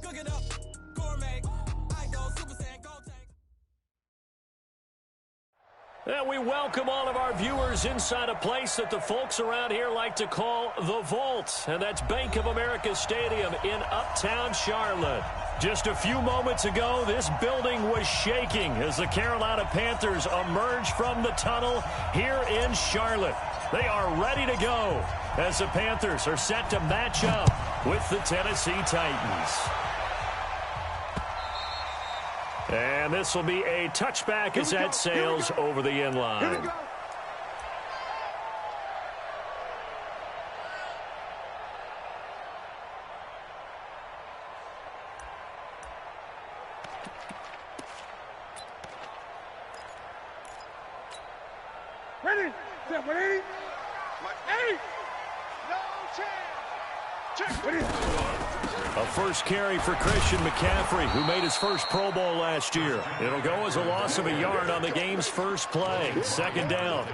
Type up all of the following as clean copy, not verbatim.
Cook it up, gourmet. I go Super Saiyan, go tank. And we welcome all of our viewers inside a place that the folks around here like to call the Vault. And that's Bank of America Stadium in Uptown Charlotte. Just a few moments ago, this building was shaking as the Carolina Panthers emerged from the tunnel here in Charlotte. They are ready to go as the Panthers are set to match up with the Tennessee Titans. And this will be a touchback as that sails over the end line. Ready? Set, ready? Hey! No chance! Check! Ready? A first carry for Christian McCaffrey, who made his first Pro Bowl last year. It'll go as a loss of a yard on the game's first play. Second down.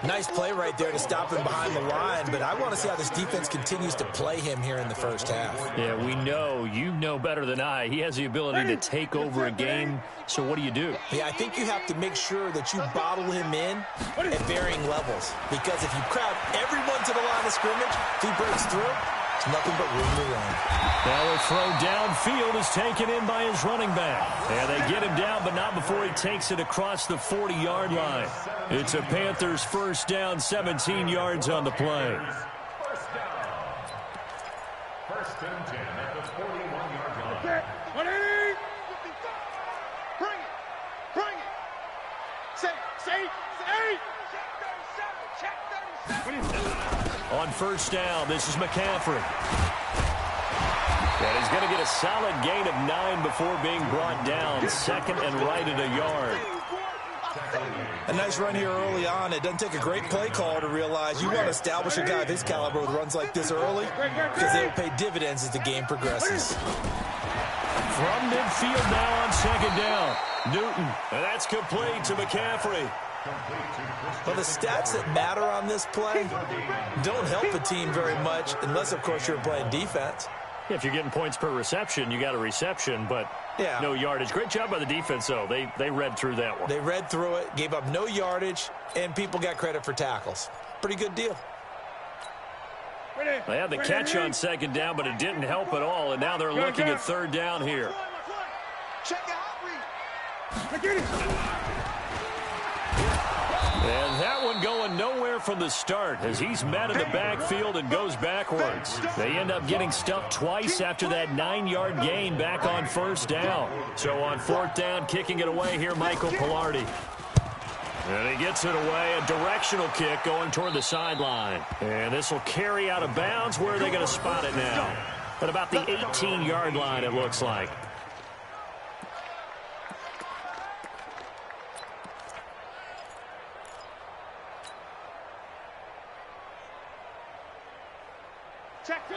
Nice play right there to stop him behind the line, but I want to see how this defense continues to play him here in the first half. Yeah, we know, you know better than I, he has the ability to take over a game. So what do you do? Yeah, I think you have to make sure that you bottle him in at varying levels, because if you crowd everyone to the line of scrimmage, if he breaks through, it's nothing but room to run. Now a throw downfield is taken in by his running back. And they get him down, but not before he takes it across the 40-yard line. It's a Panthers first down, 17 yards on the play. First and 10 at the 41-yard line. Bring it! Bring it! Say! Check 37! On first down, this is McCaffrey. And he's going to get a solid gain of 9 before being brought down. Second and right at a yard. A nice run here early on. It doesn't take a great play call to realize you want to establish a guy of his caliber with runs like this early, because they will pay dividends as the game progresses. From midfield now on second down. Newton, and that's complete to McCaffrey. Well, the stats that matter on this play don't help a team very much unless, of course, you're playing defense. If you're getting points per reception, you got a reception, but no yardage. Great job by the defense, though. They read through that one. They read through it, gave up no yardage, and people got credit for tackles. Pretty good deal. They had the catch on second down, but it didn't help at all, and now they're looking at third down here. Check out, read. And that one going nowhere from the start as he's met in the backfield and goes backwards. They end up getting stuffed twice after that 9-yard gain back on first down. So on fourth down, kicking it away here, Michael Pilardi. And he gets it away, a directional kick going toward the sideline. And this will carry out of bounds. Where are they going to spot it now? At about the 18-yard line, it looks like.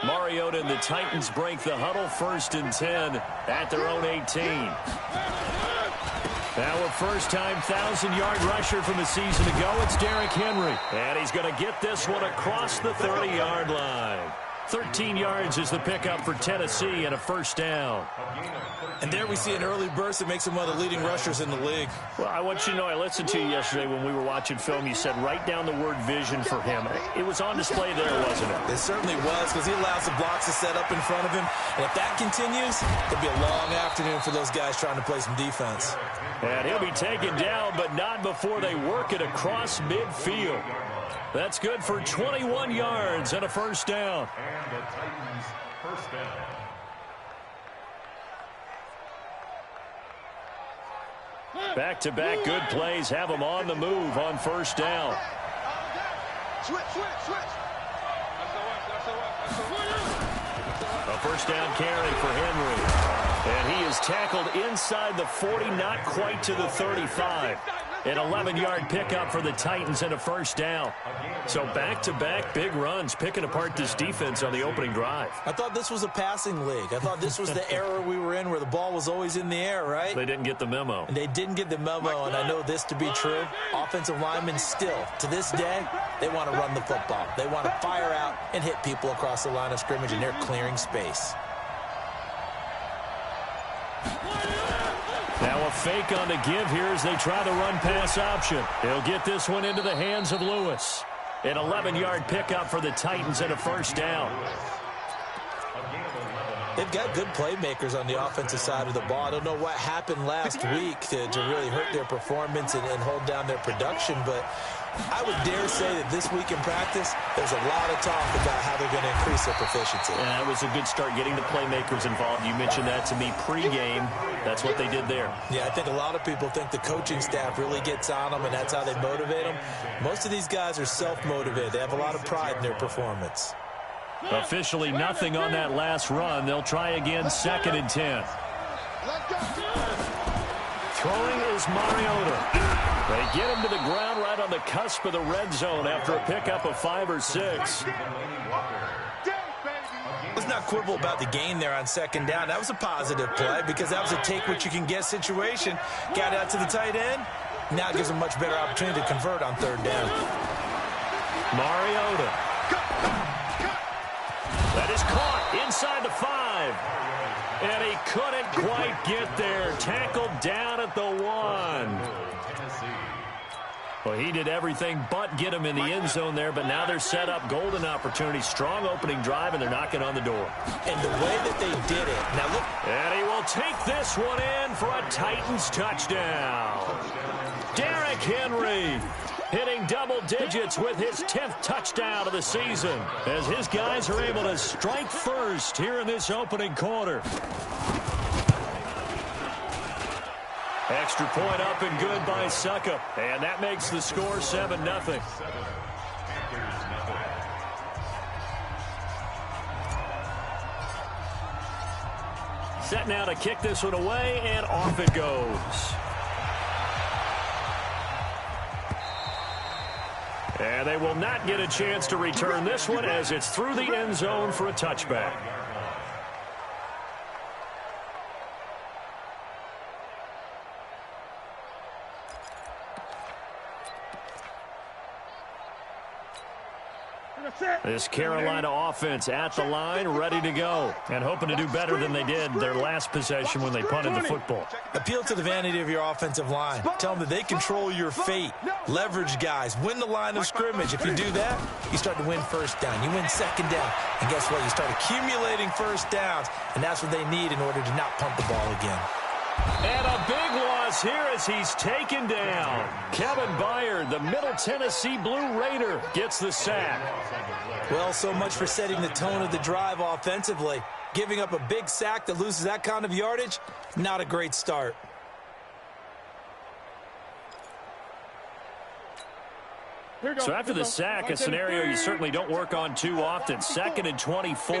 Mariota and the Titans break the huddle, first and 10 at their own 18. Now a first-time 1,000-yard rusher from the season ago, it's Derrick Henry. And he's going to get this one across the 30-yard line. 13 yards is the pickup for Tennessee and a first down. And there we see an early burst that makes him one of the leading rushers in the league. Well, I want you to know, I listened to you yesterday when we were watching film. You said write down the word vision for him. It was on display there, wasn't it? It certainly was, because he allows the blocks to set up in front of him. And if that continues, it'll be a long afternoon for those guys trying to play some defense. And he'll be taken down, but not before they work it across midfield. That's good for 21 yards and a first down. And the Titans first down. Back-to-back good plays have them on the move on first down. Switch. A first down carry for Henry. And he is tackled inside the 40, not quite to the 35. An 11-yard pickup for the Titans and a first down. So back-to-back big runs, picking apart this defense on the opening drive. I thought this was a passing league. I thought this was the era we were in where the ball was always in the air, right? They didn't get the memo. And they didn't get the memo, and I know this to be true. Offensive linemen still, to this day, they want to run the football. They want to fire out and hit people across the line of scrimmage, and they're clearing space. Now a fake on the give here as they try the run-pass option. He'll get this one into the hands of Lewis. An 11-yard pickup for the Titans and a first down. They've got good playmakers on the offensive side of the ball. I don't know what happened last week to really hurt their performance and hold down their production, but I would dare say that this week in practice, there's a lot of talk about how they're going to increase their proficiency. Yeah, it was a good start getting the playmakers involved. You mentioned that to me pregame. That's what they did there. Yeah, I think a lot of people think the coaching staff really gets on them, and that's how they motivate them. Most of these guys are self-motivated. They have a lot of pride in their performance. Officially nothing on that last run. They'll try again, 2nd and 10. Throwing is Mariota. They get him to the ground right on the cusp of the red zone after a pickup of 5 or 6. Let's not quibble about the gain there on 2nd down. That was a positive play because that was a take-what-you-can-get situation. Got out to the tight end. Now it gives them a much better opportunity to convert on 3rd down. Mariota. That is caught inside the 5. And he couldn't quite get there. Tackled down at the 1. Well, he did everything but get him in the end zone there, but now they're set up golden opportunity. Strong opening drive, and they're knocking on the door. And the way that they did it. Now look. And he will take this one in for a Titans touchdown. Derrick Henry hitting double digits with his 10th touchdown of the season as his guys are able to strike first here in this opening quarter. Extra point up and good by Suckup. And that makes the score 7-0. Set now to kick this one away, and off it goes. And they will not get a chance to return this one as it's through the end zone for a touchback. This Carolina offense at the line, ready to go, and hoping to do better than they did their last possession when they punted the football. Appeal to the vanity of your offensive line. Tell them that they control your fate. Leverage guys. Win the line of scrimmage. If you do that, you start to win 1st down. You win 2nd down. And guess what? You start accumulating 1st downs, and that's what they need in order to not punt the ball again. And a big loss here as he's taken down. Kevin Byard, the Middle Tennessee Blue Raider, gets the sack. Well, so much for setting the tone of the drive offensively. Giving up a big sack that loses that kind of yardage, not a great start. So after the sack, a scenario you certainly don't work on too often. 2nd and 24.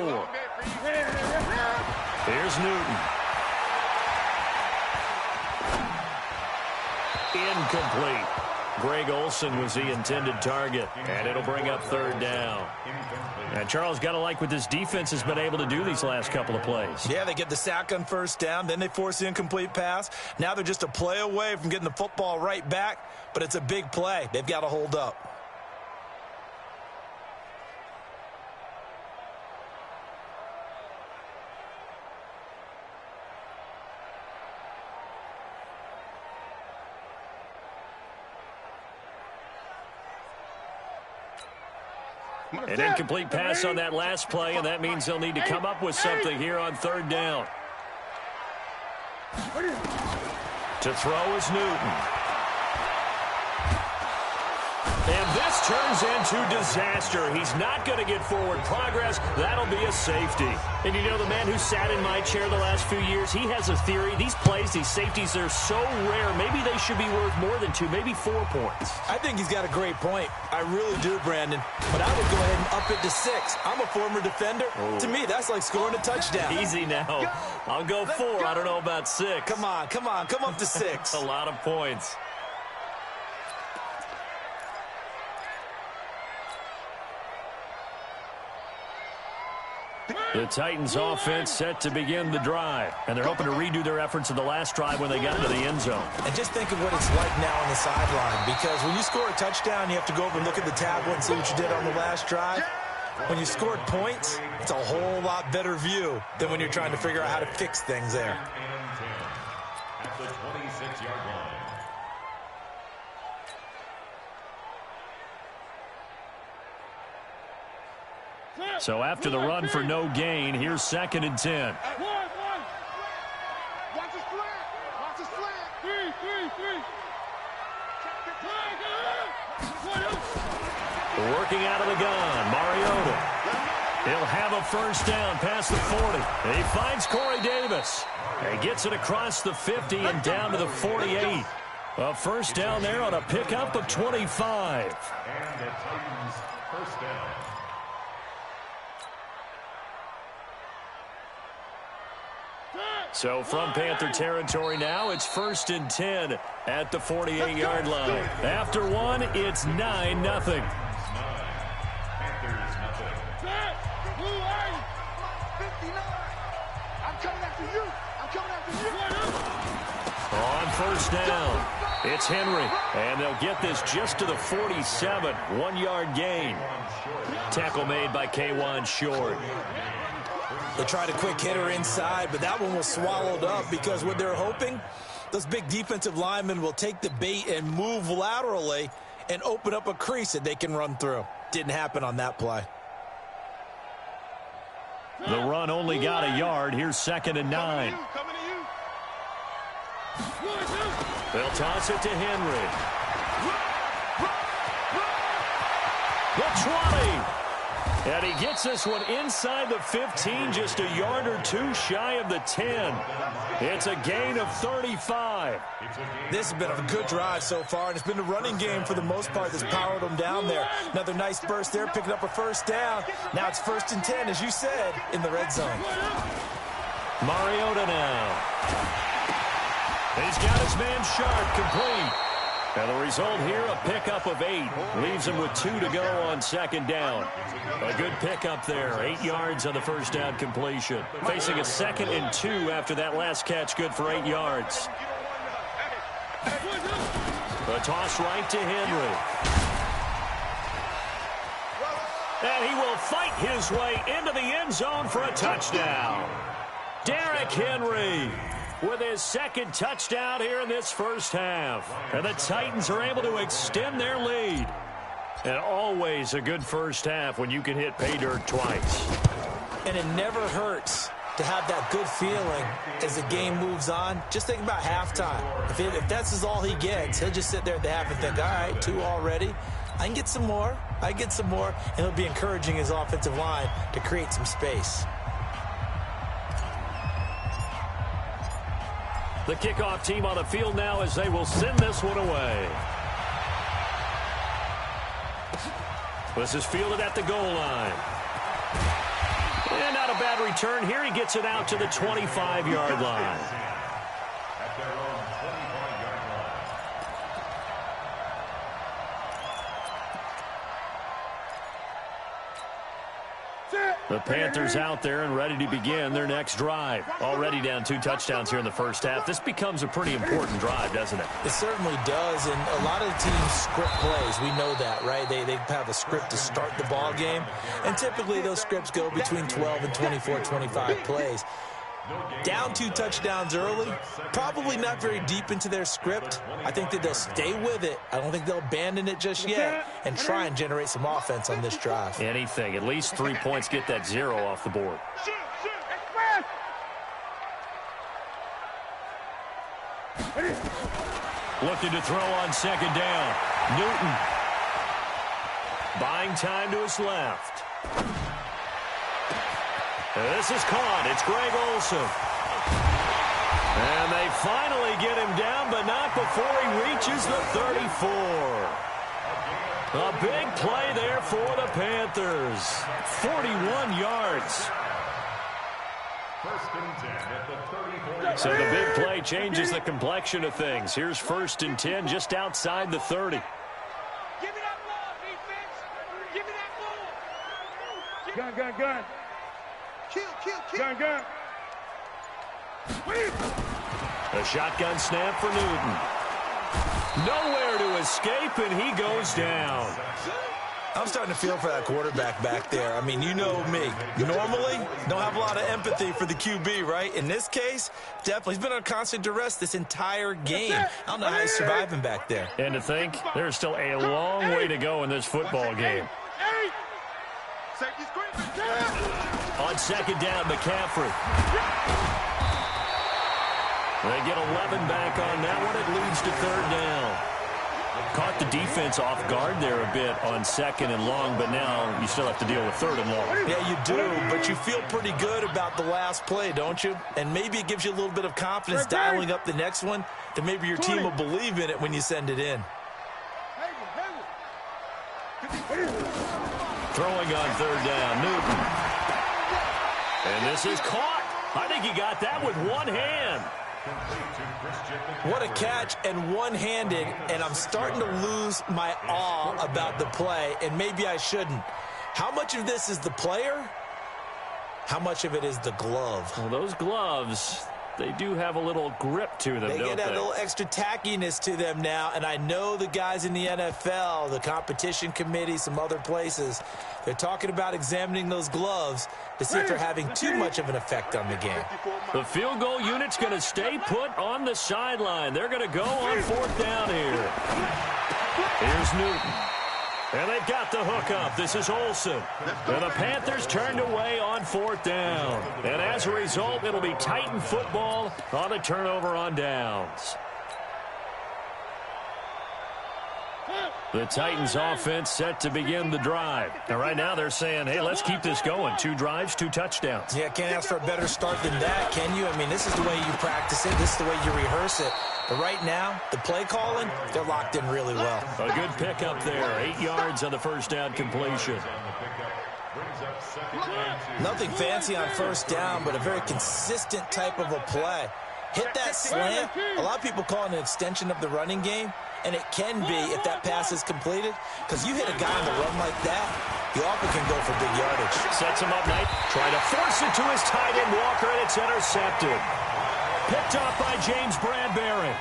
Here's Newton. Incomplete. Greg Olsen was the intended target, and it'll bring up 3rd down. And Charles, got to like what this defense has been able to do these last couple of plays. Yeah, they get the sack on 1st down, then they force the incomplete pass. Now they're just a play away from getting the football right back, but it's a big play. They've got to hold up. An incomplete pass on that last play, and that means they'll need to come up with something here on 3rd down. To throw is Newton. And this turns into disaster. He's not going to get forward progress. That'll be a safety. And you know, the man who sat in my chair the last few years, he has a theory. These plays, these safeties, they're so rare. Maybe they should be worth more than 2, maybe 4 points. I think he's got a great point. I really do, Brandon. But I would go ahead and up it to 6. I'm a former defender. Oh. To me, that's like scoring a touchdown. Easy now. I'll go 4. I don't know about 6. Come on. Come up to 6. A lot of points. The Titans offense set to begin the drive. And they're hoping to redo their efforts in the last drive when they got into the end zone. And just think of what it's like now on the sideline. Because when you score a touchdown, you have to go over and look at the tablet and see what you did on the last drive. When you scored points, it's a whole lot better view than when you're trying to figure out how to fix things there. At the 26-yard line. So after the run for no gain, here's 2nd and 10. Watch his flag. Watch his flag. Working out of the gun, Mariota. He'll have a first down past the 40. He finds Corey Davis. He gets it across the 50 and down to the 48. A first down there on a pickup of 25. And the Titans first down. So from Panther territory now, it's 1st and 10 at the 48-yard line. After one, it's 9-0. Panthers nothing. I'm coming after you. I'm coming after you. On first down, it's Henry. And they'll get this just to the 47. 1-yard gain. Tackle made by K'Wan Short. They tried a quick hitter inside, but that one was swallowed up because what they're hoping, those big defensive linemen will take the bait and move laterally and open up a crease that they can run through. Didn't happen on that play. The run only got a yard. Here's 2nd and 9. Coming to you. They'll toss it to Henry. The 20. And he gets this one inside the 15, just a yard or two shy of the 10. It's a gain of 35. This has been a good drive so far, and it's been the running game for the most part that's powered them down there. Another nice burst there, picking up a first down. Now it's 1st and 10, as you said, in the red zone. Mariota now. He's got his man Sharp complete. And the result here, a pickup of 8. Leaves him with 2 to go on 2nd down. A good pickup there. 8 yards on the first down completion. Facing a 2nd and 2 after that last catch, good for 8 yards. A toss right to Henry. And he will fight his way into the end zone for a touchdown. Derrick Henry with his 2nd touchdown here in this first half. And the Titans are able to extend their lead. And always a good first half when you can hit pay dirt twice. And it never hurts to have that good feeling as the game moves on. Just think about halftime. If that's all he gets, he'll just sit there at the half and think, all right, 2 already. I can get some more. I get some more. And he'll be encouraging his offensive line to create some space. The kickoff team on the field now as they will send this one away. This is fielded at the goal line. And not a bad return here. He gets it out to the 25-yard line. At their own 25-yard line. The Panthers out there and ready to begin their next drive. Already down 2 touchdowns here in the first half. This becomes a pretty important drive, doesn't it? It certainly does, and a lot of the teams script plays. We know that, right? They have a script to start the ball game, and typically those scripts go between 12 and 24, 25 plays. Down 2 touchdowns early, probably not very deep into their script. I think that they'll stay with it. I don't think they'll abandon it just yet and try and generate some offense on this drive. Anything. At least 3 points, get that 0 off the board. Looking to throw on 2nd down. Newton. Buying time to his left. This is caught. It's Greg Olsen. And they finally get him down, but not before he reaches the 34. A big play there for the Panthers. 41 yards. 1st and 10 at the 34. So the big play changes the complexion of things. Here's 1st and 10 just outside the 30. Give me that ball, defense. Give me that ball. Gun. Gun. A shotgun snap for Newton. Nowhere to escape, and he goes down. I'm starting to feel for that quarterback back there. I mean, you know me. Normally, don't have a lot of empathy for the QB, right? In this case, definitely. He's been on constant duress this entire game. I don't know how he's surviving back there. And to think, there's still a long way to go in this football game. On second down, McCaffrey. They get 11 back on that one. It leads to third down. Caught the defense off guard there a bit on second and long, but now you still have to deal with third and long. Yeah, you do, but you feel pretty good about the last play, don't you? And maybe it gives you a little bit of confidence dialing up the next one, that maybe your team will believe in it when you send it in. Throwing on third down, Newton. And this is caught. I think he got that with one hand. What a catch, and one-handed, and I'm starting to lose my awe about the play, and maybe I shouldn't. How much of this is the player? How much of it is the glove? Well, those gloves, they do have a little grip to them, don't they? They get a little extra tackiness to them now, and I know the guys in the NFL, the competition committee, some other places, they're talking about examining those gloves to see if they're having too much of an effect on the game. The field goal unit's going to stay put on the sideline. They're going to go on fourth down here. Here's Newton. And they've got the hook up. This is Olsen. And the Panthers turned away on fourth down. And as a result, it'll be Titan football on the turnover on downs. The Titans offense set to begin the drive. And right now they're saying, hey, let's keep this going. 2 drives, 2 touchdowns. Yeah, can't ask for a better start than that, can you? I mean, this is the way you practice it. This is the way you rehearse it. But right now, the play calling, they're locked in really well. A good pickup there. 8 yards on the first down completion. Nothing fancy on first down, but a very consistent type of a play. Hit that slant. A lot of people call it an extension of the running game, and it can be if that pass is completed, because you hit a guy on the run like that, he often can go for big yardage. Sets him up, Knight. Trying to force it to his tight end, Walker, and it's intercepted. Picked off by James Bradbury.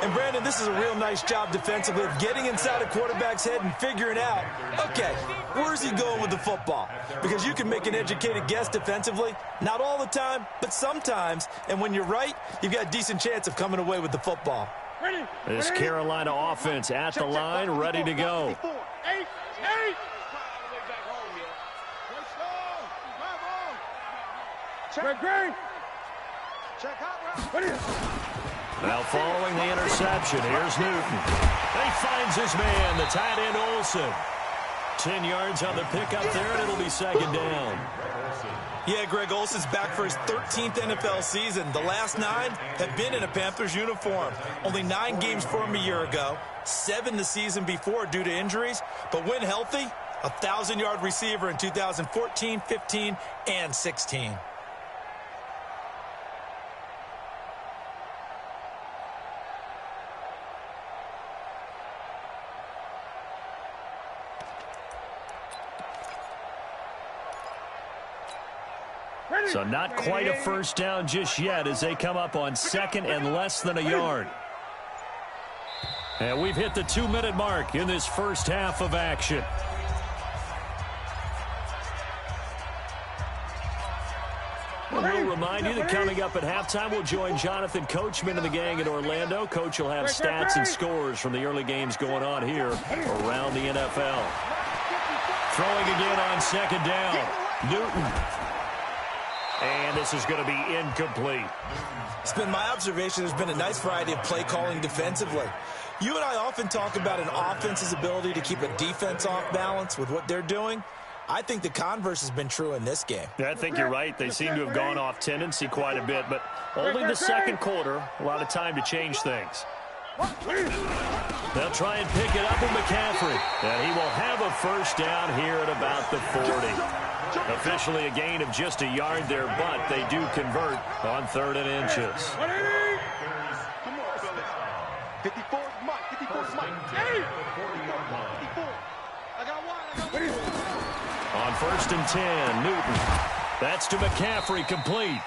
And, Brandon, this is a real nice job defensively of getting inside a quarterback's head and figuring out, okay, where's he going with the football? Because you can make an educated guess defensively. Not all the time, but sometimes. And when you're right, you've got a decent chance of coming away with the football. This Carolina offense at the line, ready to go. Now following the interception, here's Newton. He finds his man, the tight end Olsen. 10 yards on the pickup there, and it'll be second down. Yeah, Greg, Olsen's back for his 13th NFL season. The last 9 have been in a Panthers uniform. Only 9 games for him a year ago, 7 the season before due to injuries. But when healthy, a 1,000-yard receiver in 2014, 15, and 16. So not quite a first down just yet as they come up on second and less than a yard. And we've hit the 2-minute mark in this first half of action. We'll remind you that coming up at halftime, we'll join Jonathan Coachman and the gang in Orlando. Coach will have stats and scores from the early games going on here around the NFL. Throwing again on second down. Newton. And this is going to be incomplete. It's been my observation there's been a nice variety of play calling defensively. You and I often talk about an offense's ability to keep a defense off balance with what they're doing. I think the converse has been true in this game. Yeah, I think you're right. They seem to have gone off tendency quite a bit, but only the second quarter, a lot of time to change things. They'll try and pick it up with McCaffrey, and he will have a first down here at about the 40. Officially a gain of just a yard there, but they do convert on 3rd and inches. Come on, fellas. 54 Mike. 54 Mike. Hey! 54. I got one. On 1st and 10, Newton. That's to McCaffrey, complete.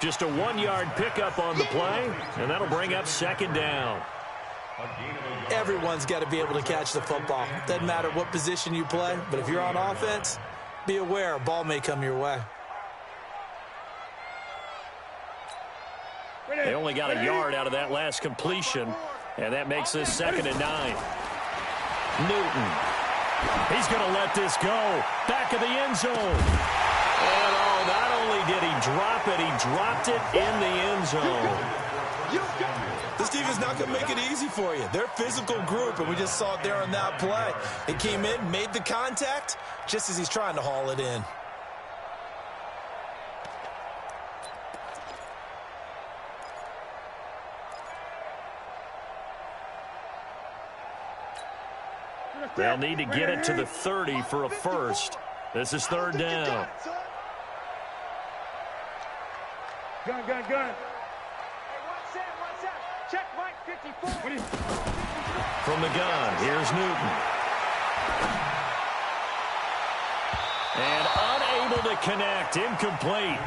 Just a 1-yard pickup on the play, and that'll bring up second down. Everyone's got to be able to catch the football. Doesn't matter what position you play, but if you're on offense, be aware a ball may come your way. They only got a yard out of that last completion, and that makes this 2nd and 9. Newton. He's going to let this go. Back of the end zone. And not only did he drop it, he dropped it in the end zone. This team is not going to make it easy for you. They're a physical group, and we just saw it there on that play. He came in, made the contact, just as he's trying to haul it in. They'll need to get it to the 30 for a first. This is 3rd down. Gun. Hey, what's up? Check Mike 54. From the gun, here's Newton. And unable to connect, incomplete.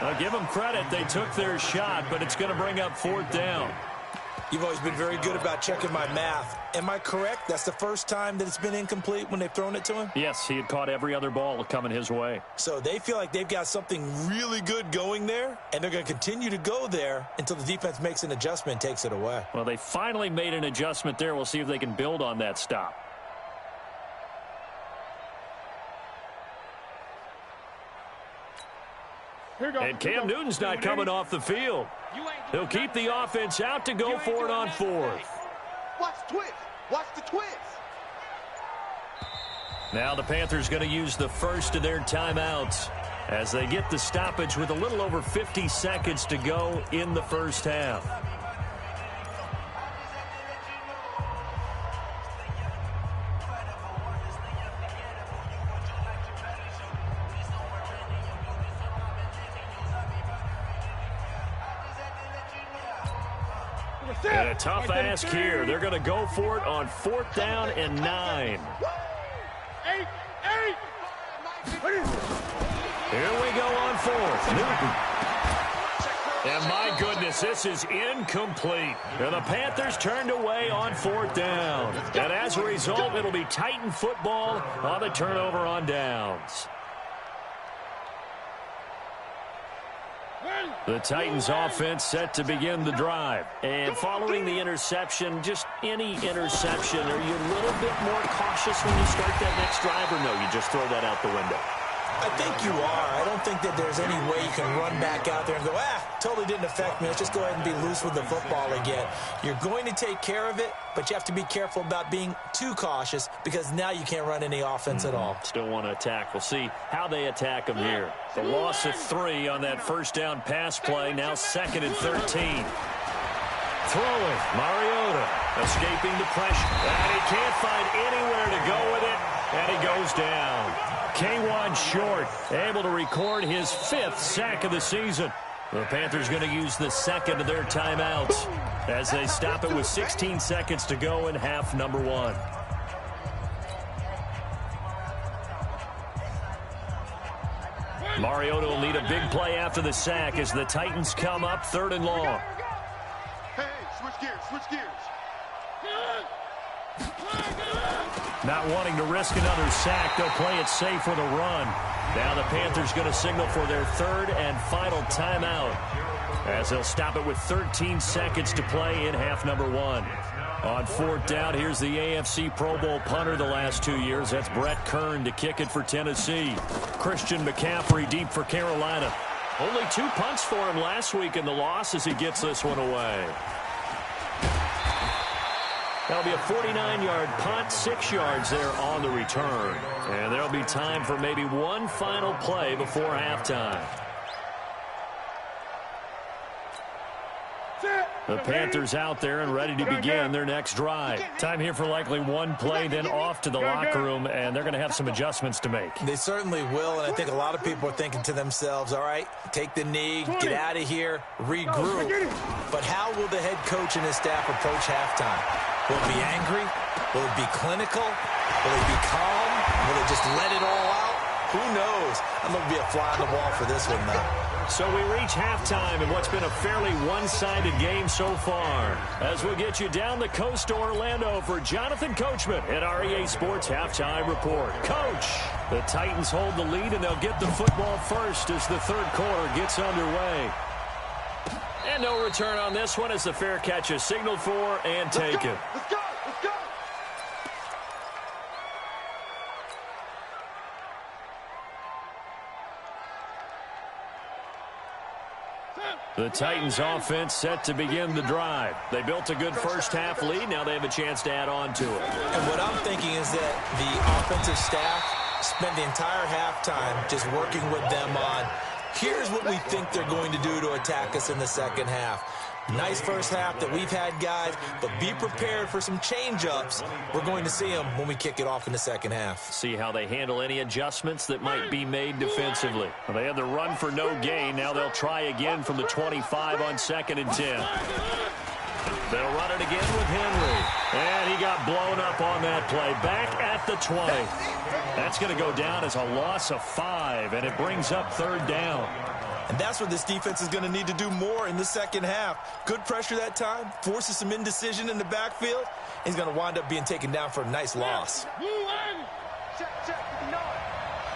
I'll give them credit, they took their shot, but it's going to bring up 4th down. You've always been very good about checking my math. Am I correct? That's the first time that it's been incomplete when they've thrown it to him? Yes, he had caught every other ball coming his way. So they feel like they've got something really good going there, and they're going to continue to go there until the defense makes an adjustment and takes it away. Well, they finally made an adjustment there. We'll see if they can build on that stop. And Cam Newton's not coming off the field. He'll keep the offense out to go for it on 4th. Watch the twist. Watch the twist. Now the Panthers going to use the first of their timeouts as they get the stoppage with a little over 50 seconds to go in the first half. And a tough ask here. They're going to go for it on 4th down and 9. Here we go on 4th. Newton. And my goodness, this is incomplete. And the Panthers turned away on 4th down. And as a result, it'll be Titan football on the turnover on downs. The Titans offense set to begin the drive. And following the interception, just any interception, are you a little bit more cautious when you start that next drive, or no, you just throw that out the window? I think you are. I don't think that there's any way you can run back out there and go, totally didn't affect me. Let's just go ahead and be loose with the football again. You're going to take care of it, but you have to be careful about being too cautious because now you can't run any offense at all. Still want to attack. We'll see how they attack them here. The loss of 3 on that first down pass play. Now 2nd and 13. Throwing. Mariota escaping the pressure. And he can't find anywhere to go with it. And he goes down. K1 Short able to record his 5th sack of the season. The Panthers going to use the 2nd of their timeouts as they stop it with 16 seconds to go in half number 1. Mariota will need a big play after the sack as the Titans come up 3rd and long. Hey, switch gears. Not wanting to risk another sack, they'll play it safe with a run. Now the Panthers going to signal for their 3rd and final timeout as they'll stop it with 13 seconds to play in half number 1. On 4th down, here's the AFC Pro Bowl punter the last 2 years. That's Brett Kern to kick it for Tennessee. Christian McCaffrey deep for Carolina. Only 2 punts for him last week in the loss as he gets this one away. That'll be a 49-yard punt, 6 yards there on the return. And there'll be time for maybe one final play before halftime. The Panthers out there and ready to begin their next drive. Time here for likely one play, then off to the locker room, and they're going to have some adjustments to make. They certainly will, and I think a lot of people are thinking to themselves, all right, take the knee, get out of here, regroup. But how will the head coach and his staff approach halftime? Will it be angry? Will it be clinical? Will it be calm? Will it just let it all out? Who knows? I'd love to be a fly on the wall for this one, though. So we reach halftime in what's been a fairly one-sided game so far. As we'll get you down the coast to Orlando for Jonathan Coachman at our EA Sports Halftime Report. Coach, the Titans hold the lead, and they'll get the football first as the third quarter gets underway. And no return on this one as the fair catch is signaled for and taken. Let's go! Let's go! The Titans offense set to begin the drive. They built a good first-half lead. Now they have a chance to add on to it. And what I'm thinking is that the offensive staff spent the entire halftime just working with them on, here's what we think they're going to do to attack us in the second half. Nice first half that we've had, guys, but be prepared for some change-ups. We're going to see them when we kick it off in the second half. See how they handle any adjustments that might be made defensively. Well, they had the run for no gain. Now they'll try again from the 25 on 2nd and 10. They'll run it again with Henry. And he got blown up on that play. Back at the 20. That's going to go down as a loss of 5, and it brings up 3rd down. And that's what this defense is going to need to do more in the second half. Good pressure that time, forces some indecision in the backfield. He's going to wind up being taken down for a nice loss. Check, 59.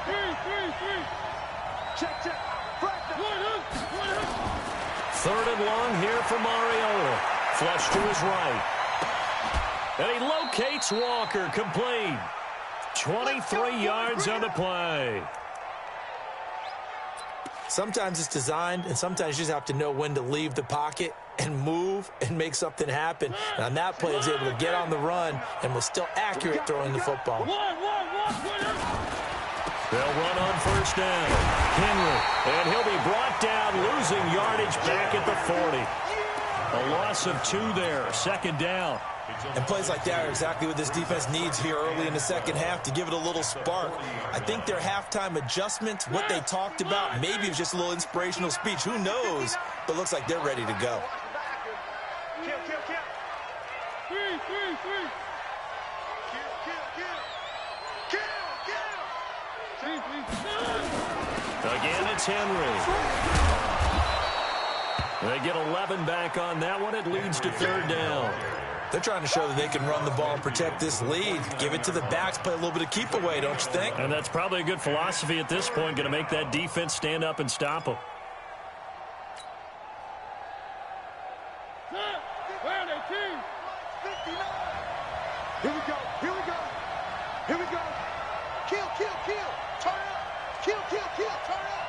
3. Check. 3rd and long here for Mariota. Flush to his right. And he locates Walker, complete. 23 yards on the play. Sometimes it's designed, and sometimes you just have to know when to leave the pocket and move and make something happen. And on that play, he was able to get on the run and was still accurate throwing the football. They'll run on 1st down. Henry, and he'll be brought down, losing yardage back at the 40. A loss of 2 there, 2nd down. And plays like that are exactly what this defense needs here early in the second half to give it a little spark. I think their halftime adjustment, what they talked about, maybe it was just a little inspirational speech. Who knows? But looks like they're ready to go. Kill. 3. Again, it's Henry. They get 11 back on that one. It leads to 3rd down. They're trying to show that they can run the ball and protect this lead. Give it to the backs, play a little bit of keep away, don't you think? And that's probably a good philosophy at this point, going to make that defense stand up and stop them. Here we go. Kill. Turn up. Kill. Turn up.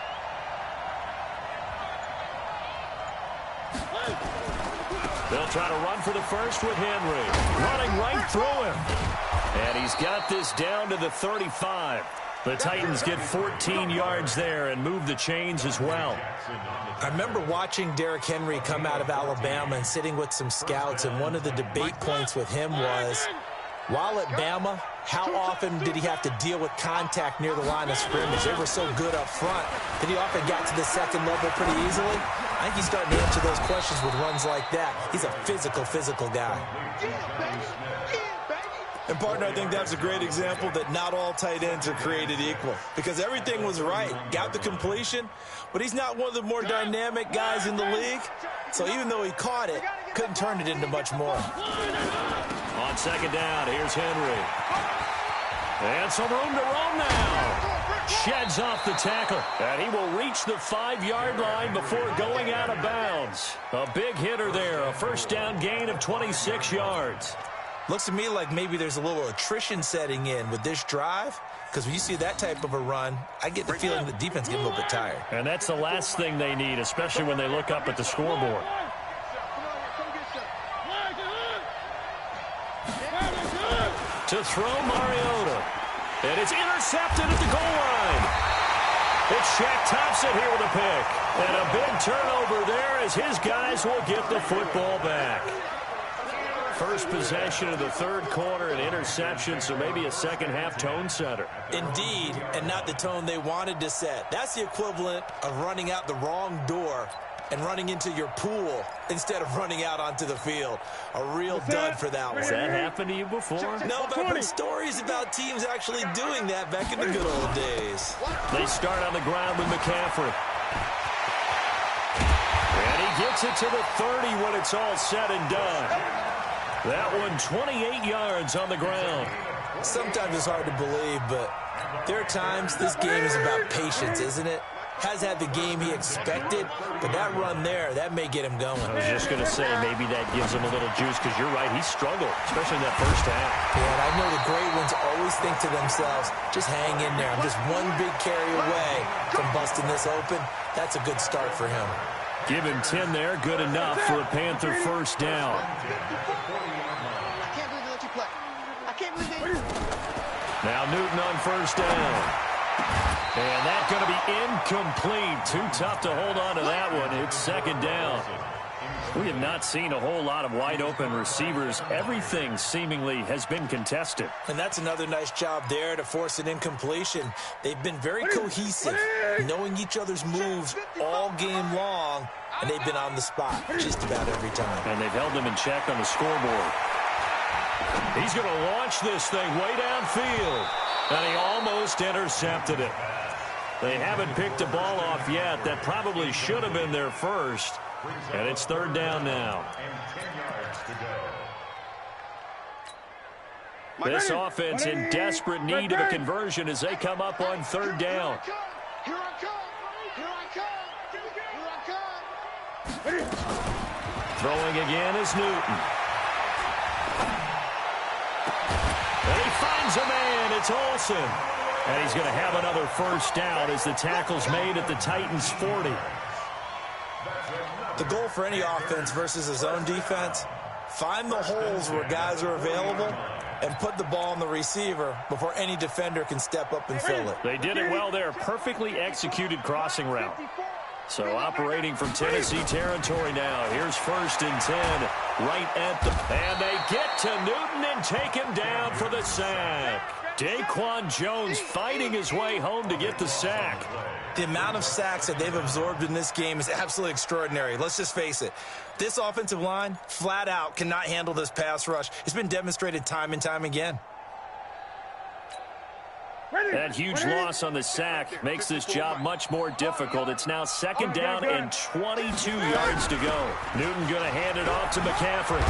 They'll try to run for the first with Henry. Running right through him. And he's got this down to the 35. The Titans get 14 yards there and move the chains as well. I remember watching Derrick Henry come out of Alabama and sitting with some scouts, and one of the debate points with him was, while at Bama, how often did he have to deal with contact near the line of scrimmage? They were so good up front that he often got to the second level pretty easily. I think he's starting to answer those questions with runs like that. He's a physical guy. And, partner, I think that's a great example that not all tight ends are created equal, because everything was right. Got the completion, but he's not one of the more dynamic guys in the league. So even though he caught it, couldn't turn it into much more. On 2nd down, here's Henry. And some room to roam now. Sheds off the tackle, and he will reach the 5-yard line before going out of bounds. A big hitter there, a 1st down gain of 26 yards. Looks to me like maybe there's a little attrition setting in with this drive, because when you see that type of a run, I get the feeling the defense gets a little bit tired. And that's the last thing they need, especially when they look up at the scoreboard. To throw Mariota. And it's intercepted at the goal line. It's Shaq Thompson here with a pick. And a big turnover there as his guys will get the football back. First possession of the 3rd quarter, an interception, so maybe a second-half tone setter. Indeed, and not the tone they wanted to set. That's the equivalent of running out the wrong door and running into your pool instead of running out onto the field. A real dud for that one. Has that happened to you before? No, but I've heard stories about teams actually doing that back in the good old days. They start on the ground with McCaffrey. And he gets it to the 30 when it's all said and done. That one 28 yards on the ground. Sometimes it's hard to believe, but there are times this game is about patience, isn't it? Has had the game he expected, but that run there, that may get him going. I was just going to say, maybe that gives him a little juice, because you're right, he struggled, especially in that first half. Yeah, and I know the great ones always think to themselves, just hang in there. I'm just one big carry away from busting this open. That's a good start for him. Give him 10 there, good enough for a Panther first down. I can't believe they let you play. I can't believe they... Now Newton on first down. And that's going to be incomplete. Too tough to hold on to that one. It's second down. We have not seen a whole lot of wide-open receivers. Everything seemingly has been contested. And that's another nice job there to force an incompletion. They've been very cohesive, knowing each other's moves all game long, and they've been on the spot just about every time. And they've held them in check on the scoreboard. He's going to launch this thing way downfield. And he almost intercepted it. They haven't picked a ball off yet. That probably should have been their first. And it's third down now. This offense in desperate need of a conversion as they come up on third down. Here I come! Here I come! Here I come! Throwing again is Newton. And he finds a man. It's Olsen. And he's going to have another first down as the tackle's made at the Titans' 40. The goal for any offense versus a zone defense, find the holes where guys are available and put the ball on the receiver before any defender can step up and fill it. They did it well there. Perfectly executed crossing route. So operating from Tennessee territory now. Here's first and 10 right at the... And they get to Newton and take him down for the sack. Daquan Jones fighting his way home to get the sack. The amount of sacks that they've absorbed in this game is absolutely extraordinary. Let's just face it. This offensive line, flat out, cannot handle this pass rush. It's been demonstrated time and time again. That huge loss on the sack makes this job much more difficult. It's now second down and 22 yards to go. Newton going to hand it off to McCaffrey.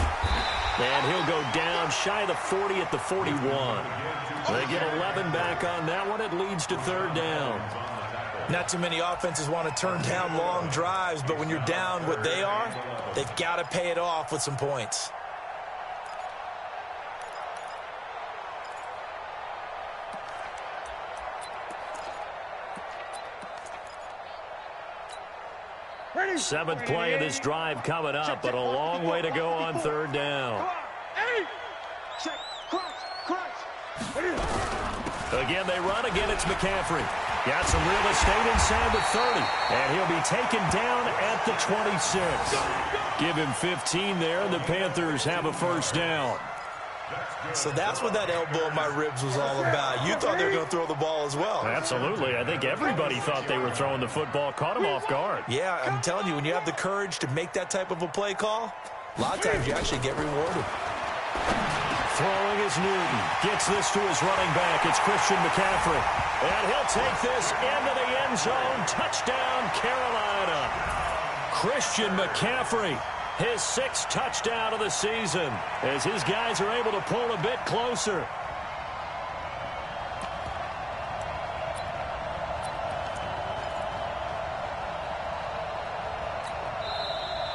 And he'll go down shy of the 40 at the 41. They get 11 back on that one. It leads to third down. Not too many offenses want to turn down long drives, but when you're down what they are, they've got to pay it off with some points. Seventh play of this drive coming up, but a long way to go on third down. Again, they run. Again, it's McCaffrey. Got some real estate inside the 30, and he'll be taken down at the 26. Give him 15 there, and the Panthers have a first down. So that's what that elbow in my ribs was all about. You thought they were going to throw the ball as well. Absolutely. I think everybody thought they were throwing the football, caught him off guard. Yeah, I'm telling you, when you have the courage to make that type of a play call, a lot of times you actually get rewarded. Throwing is Newton. Gets this to his running back. It's Christian McCaffrey. And he'll take this into the end zone. Touchdown, Carolina. Christian McCaffrey. His sixth touchdown of the season as his guys are able to pull a bit closer.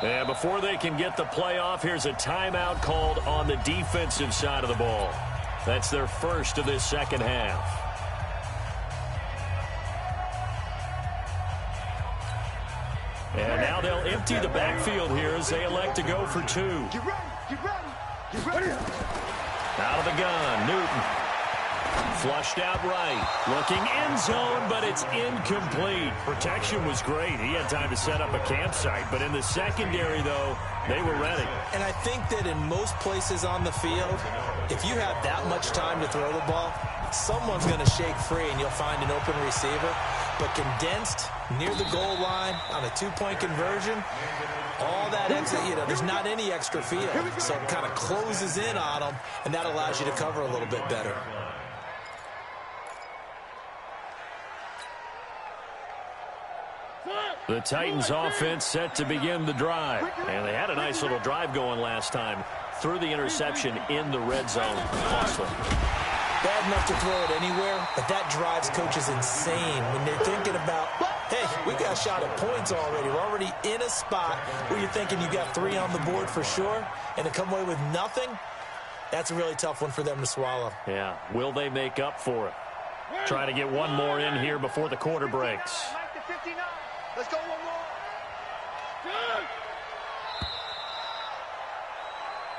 And before they can get the play off, here's a timeout called on the defensive side of the ball. That's their first of this second half. And now they'll empty the backfield here as they elect to go for two. Get ready, get ready, get ready. Out of the gun, Newton. Flushed out right. Looking end zone, but it's incomplete. Protection was great. He had time to set up a campsite. But in the secondary, though, they were ready. And I think that in most places on the field, if you have that much time to throw the ball, someone's going to shake free and you'll find an open receiver. but condensed near the goal line on a 2-point conversion. All that extra, there's not any extra field, so it kind of closes in on them, and that allows you to cover a little bit better. The Titans offense set to begin the drive. And they had a nice little drive going last time. Threw the interception in the red zone. Costly. Bad enough to throw it anywhere, but that drives coaches insane when they're thinking about, hey, we got shot at points already. We're already in a spot where you're thinking you got 3 on the board for sure, and to come away with nothing, that's a really tough one for them to swallow. Yeah, will they make up for it? Try to get one more in here before the quarter breaks. Let's go one more.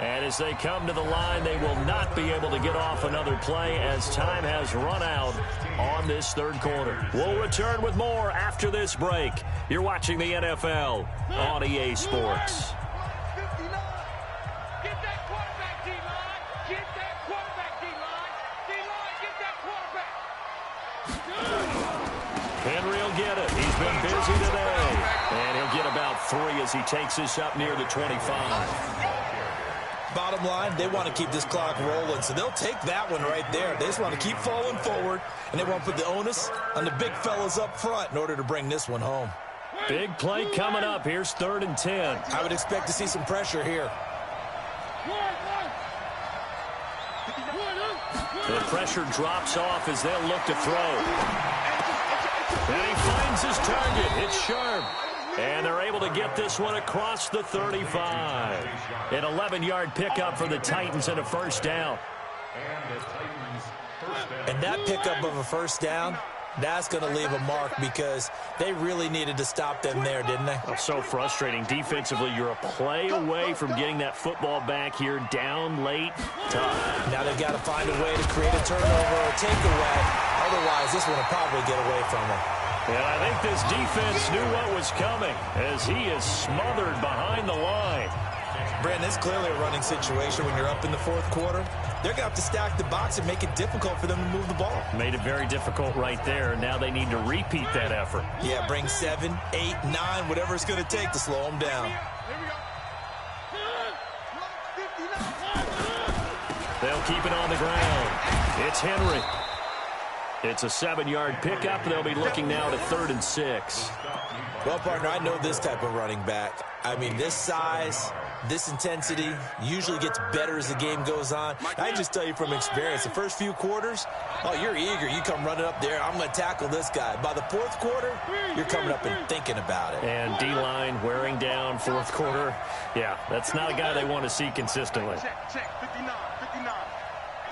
And as they come to the line, they will not be able to get off another play as time has run out on this third quarter. We'll return with more after this break. You're watching the NFL on EA Sports. Get that quarterback, D-line. Get that quarterback, D-line. D-line, get that quarterback. Henry will get it. He's been busy today. And he'll get about 3 as he takes this up near the 25. Bottom line, they want to keep this clock rolling, so they'll take that one right there. They just want to keep falling forward, and they want to put the onus on the big fellas up front in order to bring this one home. Big play coming up. Here's 3rd and 10. I would expect to see some pressure here. The pressure drops off as they'll look to throw. And he finds his target. It's sharp. And they're able to get this one across the 35. An 11-yard pickup for the Titans and a first down. And that pickup of a first down, that's going to leave a mark because they really needed to stop them there, didn't they? Oh, so frustrating. Defensively, you're a play away from getting that football back here down late. Tough. Now they've got to find a way to create a turnover or a takeaway. Otherwise, this one will probably get away from them. And I think this defense knew what was coming as he is smothered behind the line. Brandon, it's clearly a running situation when you're up in the 4th quarter. They're going to have to stack the box and make it difficult for them to move the ball. Made it very difficult right there. Now they need to repeat that effort. Yeah, bring 7, 8, 9, whatever it's going to take to slow them down. They'll keep it on the ground. It's Henry. It's a 7-yard pickup. They'll be looking now to 3rd and 6. Well, partner, I know this type of running back. I mean, this size, this intensity usually gets better as the game goes on. I just tell you from experience, the first few quarters, oh, you're eager. You come running up there, I'm going to tackle this guy. By the 4th quarter, you're coming up and thinking about it. And D-line wearing down 4th quarter. Yeah, that's not a guy they want to see consistently. Check, 59, 59.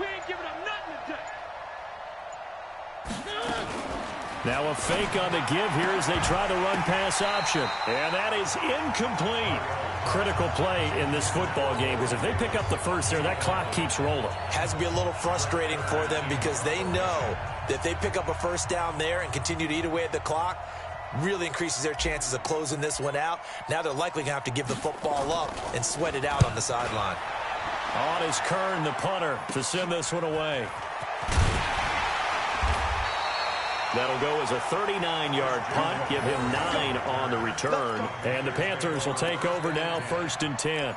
We ain't giving up nothing today. Now a fake on the give here as they try the run-pass option. And that is incomplete. Critical play in this football game because if they pick up the first there, that clock keeps rolling. Has to be a little frustrating for them because they know that if they pick up a first down there and continue to eat away at the clock, really increases their chances of closing this one out. Now they're likely going to have to give the football up and sweat it out on the sideline. On is Kern, the punter, to send this one away. That'll go as a 39-yard punt, give him 9 on the return. And the Panthers will take over now, 1st and 10.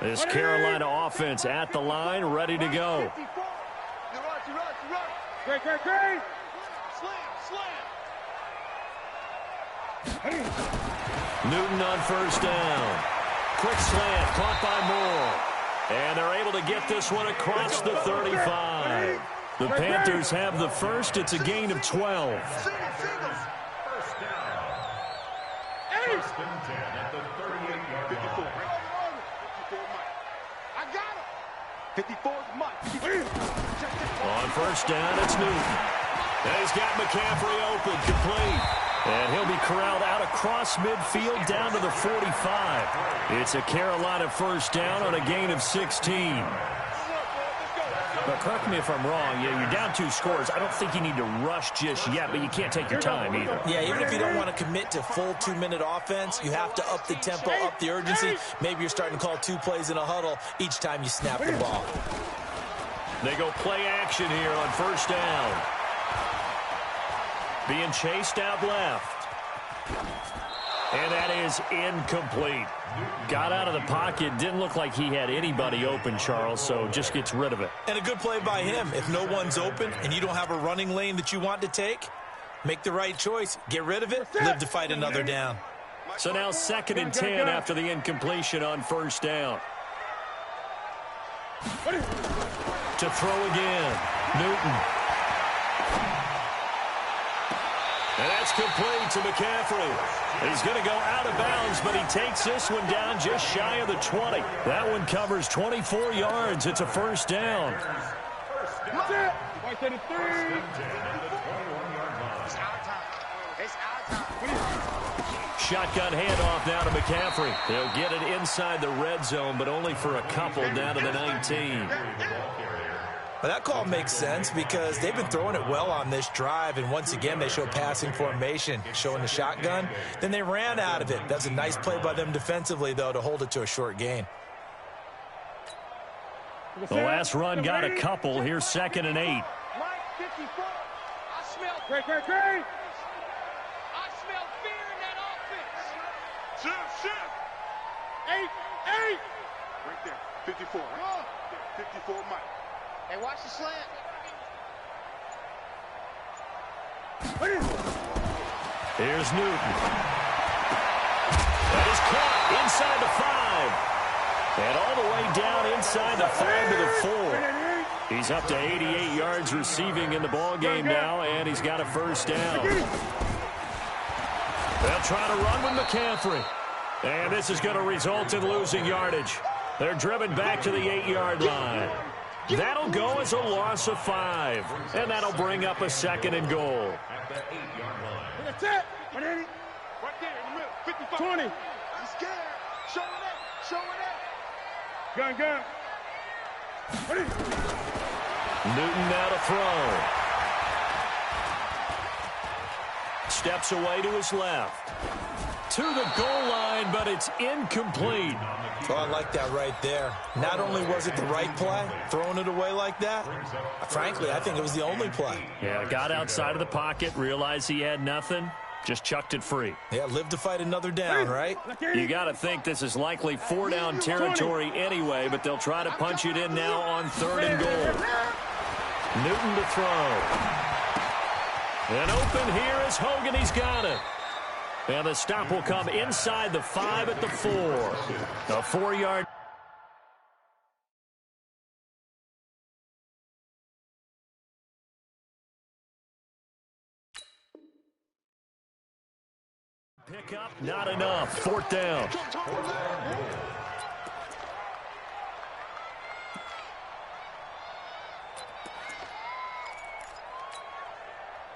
This Carolina offense at the line, ready to go. Great. Slam. Newton on first down. Quick slant, caught by Moore. And they're able to get this one across the 35. The Panthers have the first. It's a gain of 12. First down. 1st and 10 at the 38-yard line. 54's Mike. On first down, it's Newton. And he's got McCaffrey open, complete. And he'll be corralled out across midfield down to the 45. It's a Carolina first down on a gain of 16. But correct me if I'm wrong. Yeah, you're down 2 scores. I don't think you need to rush just yet, but you can't take your time either. Yeah, even if you don't want to commit to full 2-minute offense, you have to up the tempo, up the urgency. Maybe you're starting to call 2 plays in a huddle each time you snap the ball. They go play action here on first down. Being chased out left. And that is incomplete. Got out of the pocket. Didn't look like he had anybody open, Charles, so just gets rid of it. And a good play by him. If no one's open and you don't have a running lane that you want to take, make the right choice. Get rid of it. Live to fight another down. So now 2nd and 10 after the incompletion on first down. To throw again. Newton. And that's complete to McCaffrey. He's going to go out of bounds, but he takes this one down just shy of the 20. That one covers 24 yards. It's a first down. Shotgun handoff now to McCaffrey. They'll get it inside the red zone, but only for a couple down to the 19. Well, that call makes sense because they've been throwing it well on this drive, and once again they show passing formation, showing the shotgun. Then they ran out of it. That's a nice play by them defensively, though, to hold it to a short gain. The last run got a couple. Here's 2nd and 8. Great. I smell fear in that offense. Shift. 8. Right there. 54. 54 Mike. Hey, watch the slant. Here's Newton. That is caught inside the 5. And all the way down inside the 5 to the 4. He's up to 88 yards receiving in the ball game now, and he's got a first down. They'll try to run with McCaffrey. And this is going to result in losing yardage. They're driven back to the 8-yard line. That'll go as a loss of 5. And that'll bring up a 2nd and goal. That's it. Right there in the middle. 55. 20. He's scared. Show it up. Gun. Newton now to throw. Steps away to his left. To the goal line, but it's incomplete. Oh, I like that right there. Not only was it the right play, throwing it away like that, frankly, I think it was the only play. Yeah, got outside of the pocket, realized he had nothing, just chucked it free. Yeah, live to fight another down, right? You got to think this is likely 4-down territory anyway, but they'll try to punch it in now on 3rd and goal. Newton to throw. And open here is Hogan. He's got it. And the stop will come inside the 5 at the 4. A 4-yard. Pick up, not enough. 4th down.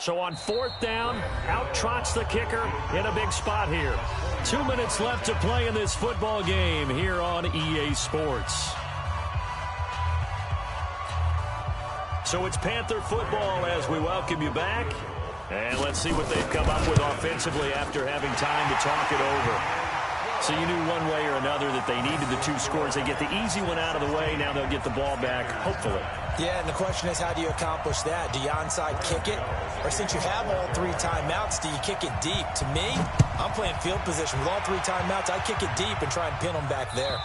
So on 4th down, out trots the kicker in a big spot here. 2 minutes left to play in this football game here on EA Sports. So it's Panther football as we welcome you back. And let's see what they've come up with offensively after having time to talk it over. So you knew one way or another that they needed the 2 scores. They get the easy one out of the way. Now they'll get the ball back, hopefully. Yeah, and the question is, how do you accomplish that? Do you onside kick it? Or since you have all 3 timeouts, do you kick it deep? To me, I'm playing field position. With all 3 timeouts, I kick it deep and try and pin them back there.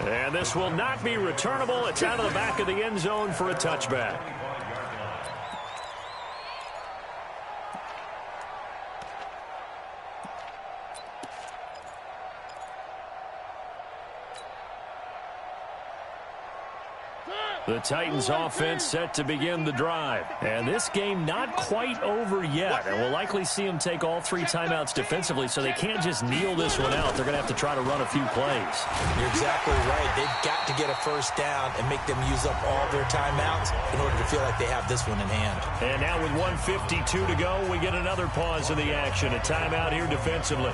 And this will not be returnable. It's out of the back of the end zone for a touchback. The The Titans offense set to begin the drive. And this game not quite over yet. And we'll likely see them take all 3 timeouts defensively, so they can't just kneel this one out. They're going to have to try to run a few plays. You're exactly right. They've got to get a first down and make them use up all their timeouts in order to feel like they have this one in hand. And now with 1:52 to go, we get another pause in the action. A timeout here defensively.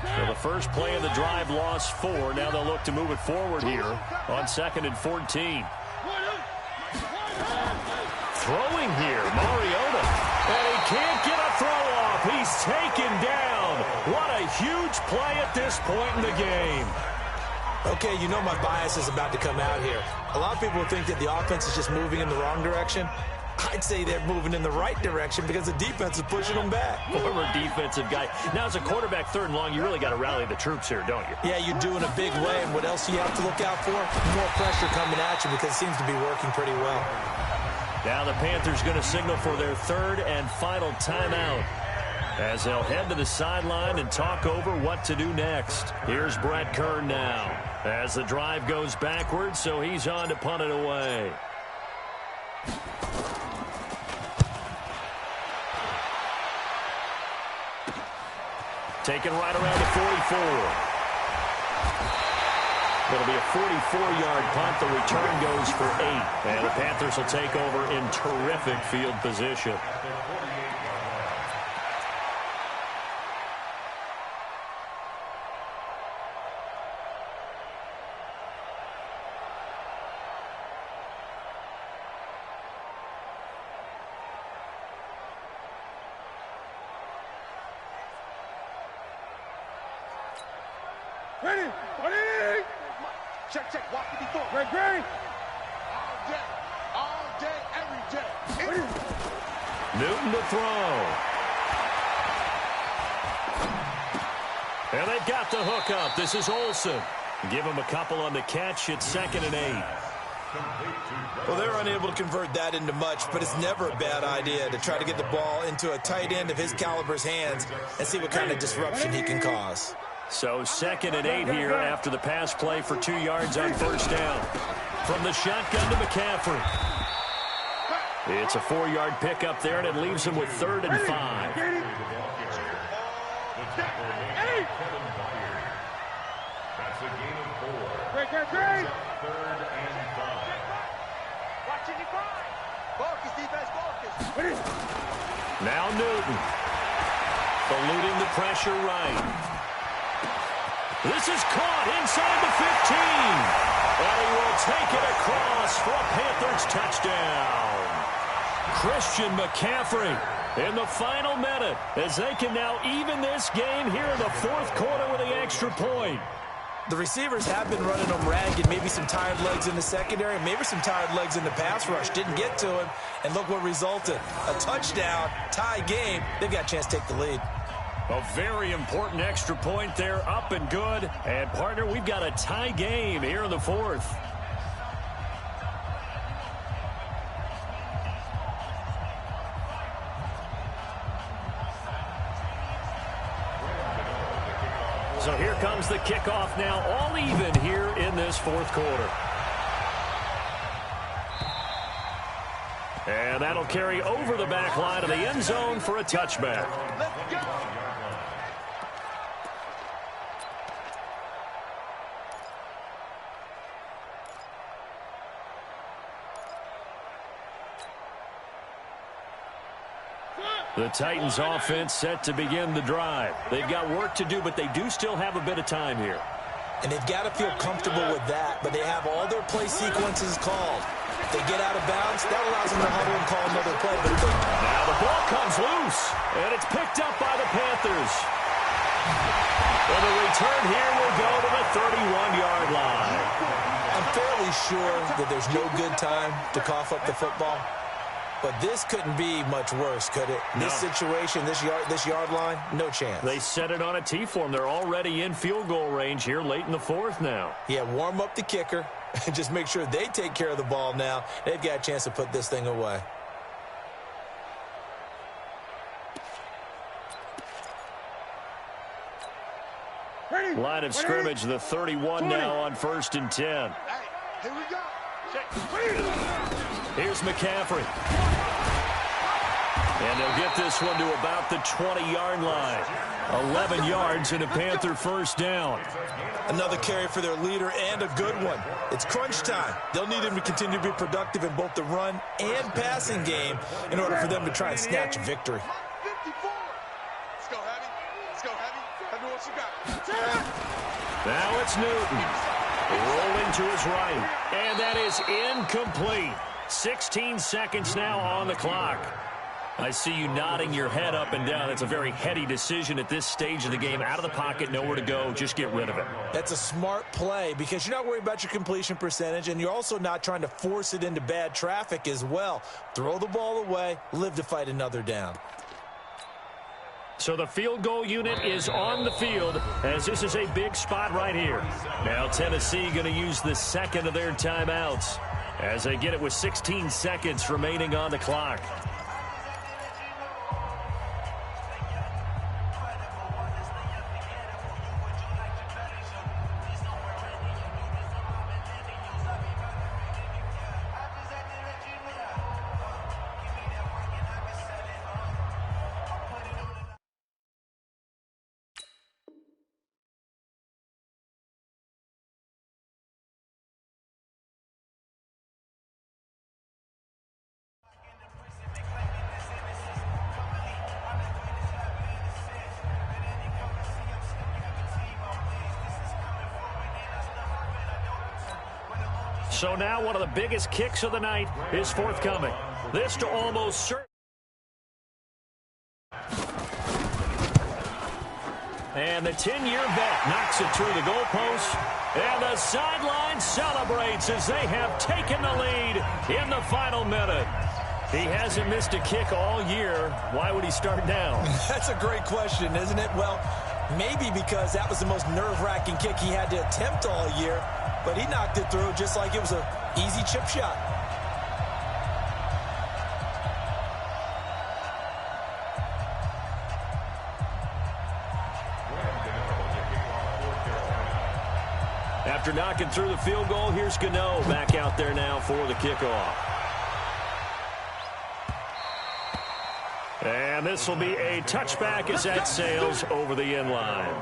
So the first play of the drive lost 4. Now they'll look to move it forward here on 2nd and 14. Throwing here, Mariota. And he can't get a throw off. He's taken down. What a huge play at this point in the game. Okay, you know my bias is about to come out here. A lot of people think that the offense is just moving in the wrong direction. I'd say they're moving in the right direction because the defense is pushing them back. Former defensive guy. Now, as a quarterback 3rd and long, you really got to rally the troops here, don't you? Yeah, you do in a big way. And what else do you have to look out for? More pressure coming at you because it seems to be working pretty well. Now the Panthers going to signal for their 3rd and final timeout as they'll head to the sideline and talk over what to do next. Here's Brett Kern now as the drive goes backwards, so he's on to punt it away. Taken right around the 44. It'll be a 44-yard punt. The return goes for 8. And the Panthers will take over in terrific field position. Ready? Ready? Check, check. Walk 54. Ready? All day, every day. Ready? Newton to throw. And they've got the hook up. This is Olsen. Give him a couple on the catch. It's 2nd and 8. Well, they're unable to convert that into much, but it's never a bad idea to try to get the ball into a tight end of his caliber's hands and see what kind of disruption he can cause. So 2nd and 8 here after the pass play for 2 yards on 1st down. From the shotgun to McCaffrey. It's a 4-yard pickup there, and it leaves him with 3rd and 5. That's a gain of 4. Great. 3rd and 5. Watch it, Focus, defense, focus. Now Newton. Eluding the pressure right. This is caught inside the 15. And he will take it across for a Panthers touchdown. Christian McCaffrey in the final minute as they can now even this game here in the 4th quarter with the extra point. The receivers have been running them ragged. Maybe some tired legs in the secondary, maybe some tired legs in the pass rush. Didn't get to him, and look what resulted. A touchdown, tie game. They've got a chance to take the lead. A very important extra point there, up and good. And, partner, we've got a tie game here in the 4th. So here comes the kickoff now, all even here in this 4th quarter. And that'll carry over the back line of the end zone for a touchback. Let's go. The Titans offense set to begin the drive. They've got work to do, but they do still have a bit of time here. And they've got to feel comfortable with that, but they have all their play sequences called. If they get out of bounds, that allows them to huddle and call another play. But now the ball comes loose, and it's picked up by the Panthers. And the return here will go to the 31-yard line. I'm fairly sure that there's no good time to cough up the football. But this couldn't be much worse, could it? No. This situation, this yard line, no chance. They set it on a T-form. They're already in field goal range here late in the 4th now. Yeah, warm up the kicker and just make sure they take care of the ball now. They've got a chance to put this thing away. line of scrimmage, the 31 now on 1st and 10. Hey, here we go. Here's McCaffrey. And they'll get this one to about the 20-yard line. 11 yards and a Panther first down. Another carry for their leader and a good one. It's crunch time. They'll need him to continue to be productive in both the run and passing game in order for them to try and snatch a victory. 54. Let's go, Heavy. Let's go, Heavy. Heavy, what you got? Now it's Newton. Rolling to his right. And that is incomplete. 16 seconds now on the clock. I see you nodding your head up and down. It's a very heady decision at this stage of the game. Out of the pocket, nowhere to go. Just get rid of it. That's a smart play because you're not worried about your completion percentage, and you're also not trying to force it into bad traffic as well. Throw the ball away, live to fight another down. So the field goal unit is on the field as this is a big spot right here. Now Tennessee going to use the second of their timeouts as they get it with 16 seconds remaining on the clock. So now one of the biggest kicks of the night is forthcoming. This to almost certain. And the 10-year vet knocks it through the goalpost. And the sideline celebrates as they have taken the lead in the final minute. He hasn't missed a kick all year. Why would he start now? That's a great question, isn't it? Well, maybe because that was the most nerve-wracking kick he had to attempt all year. But he knocked it through just like it was an easy chip shot. After knocking through the field goal, here's Gano back out there now for the kickoff. And this will be a touchback as that sails over the end line.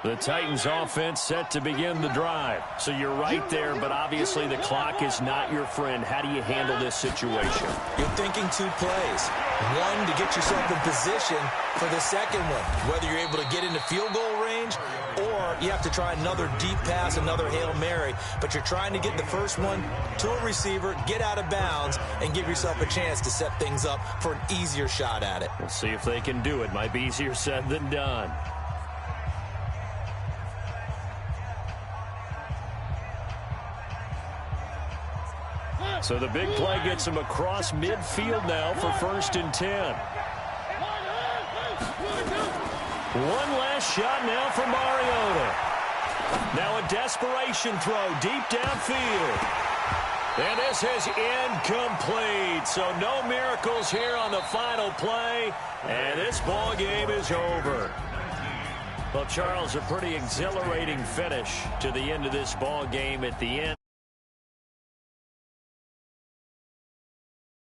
The Titans offense set to begin the drive. So you're right there, but obviously the clock is not your friend. How do you handle this situation? You're thinking two plays. One, to get yourself in position for the second one, whether you're able to get into field goal range or you have to try another deep pass, another Hail Mary. But you're trying to get the first one to a receiver, get out of bounds, and give yourself a chance to set things up for an easier shot at it. We'll see if they can do it. Might be easier said than done. So the big play gets him across midfield now for 1st and 10. One last shot now for Mariota. Now a desperation throw deep downfield. And this is incomplete. So no miracles here on the final play. And this ball game is over. Well, Charles, a pretty exhilarating finish to the end of this ball game at the end.